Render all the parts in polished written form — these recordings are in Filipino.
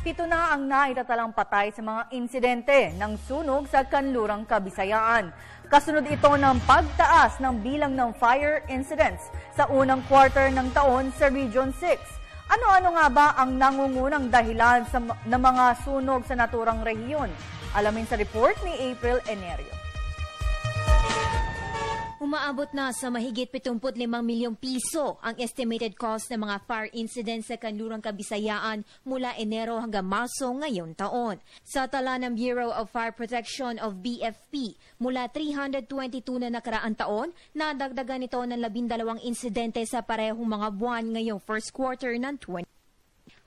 Pito na ang naitatalang patay sa mga insidente ng sunog sa Kanlurang, Kabisayaan. Kasunod ito ng pagtaas ng bilang ng fire incidents sa unang quarter ng taon sa Region 6. Ano-ano nga ba ang nangungunang dahilan ng mga sunog sa naturang rehiyon? Alamin sa report ni April Enerio. Umaabot na sa mahigit 75 milyong piso ang estimated cost ng mga fire incidents sa Kanlurang, Kabisayaan mula Enero hanggang Marso ngayong taon. Sa tala ng Bureau of Fire Protection of BFP, mula 322 na nakaraang taon, nadagdagan ito ng 12 insidente sa parehong mga buwan ngayong first quarter ng 20.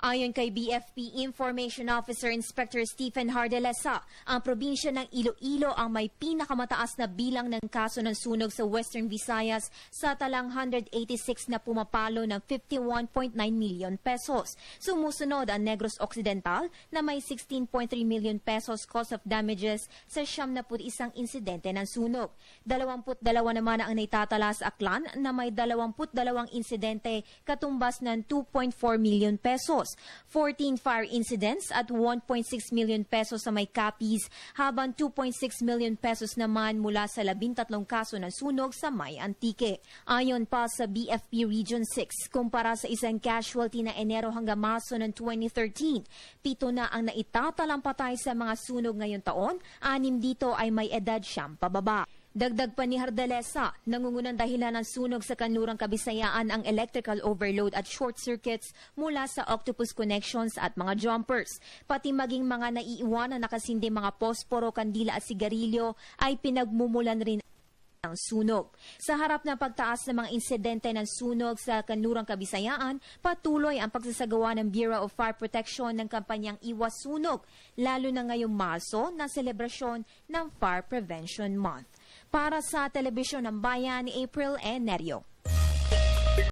Ayon kay BFP Information Officer Inspector Stephen Hardelesa, ang probinsya ng Iloilo ang may pinakamataas na bilang ng kaso ng sunog sa Western Visayas sa talang 186 na pumapalo ng 51.9 million pesos. Sumusunod ang Negros Occidental na may 16.3 million pesos cost of damages sa 71 insidente ng sunog. 22 naman ang naitatala sa Aklan na may 22 insidente katumbas ng 2.4 million pesos. 14 fire incidents at 1.6 million pesos sa may Capiz, habang 2.6 million pesos naman mula sa 13 kaso ng sunog sa may Antique. Ayon pa sa BFP Region 6, kumpara sa isang casualty na Enero hanggang Marso ng 2013, 7 na ang naitatalang patay sa mga sunog ngayong taon, 6 dito ay may edad 10 pababa. Dagdag pa ni Hardelesa, nangungunang dahilan ng sunog sa Kanlurang, Kabisayaan ang electrical overload at short circuits mula sa octopus connections at mga jumpers. Pati maging mga naiiwan na nakasindi mga posporo, kandila at sigarilyo ay pinagmumulan rin ng sunog. Sa harap ng pagtaas ng mga insidente ng sunog sa Kanlurang, Kabisayaan, patuloy ang pagsasagawa ng Bureau of Fire Protection ng kampanyang Iwas Sunog, lalo na ngayong Marso na selebrasyon ng Fire Prevention Month. Para sa Telebisyon ng Bayan, April Enerio.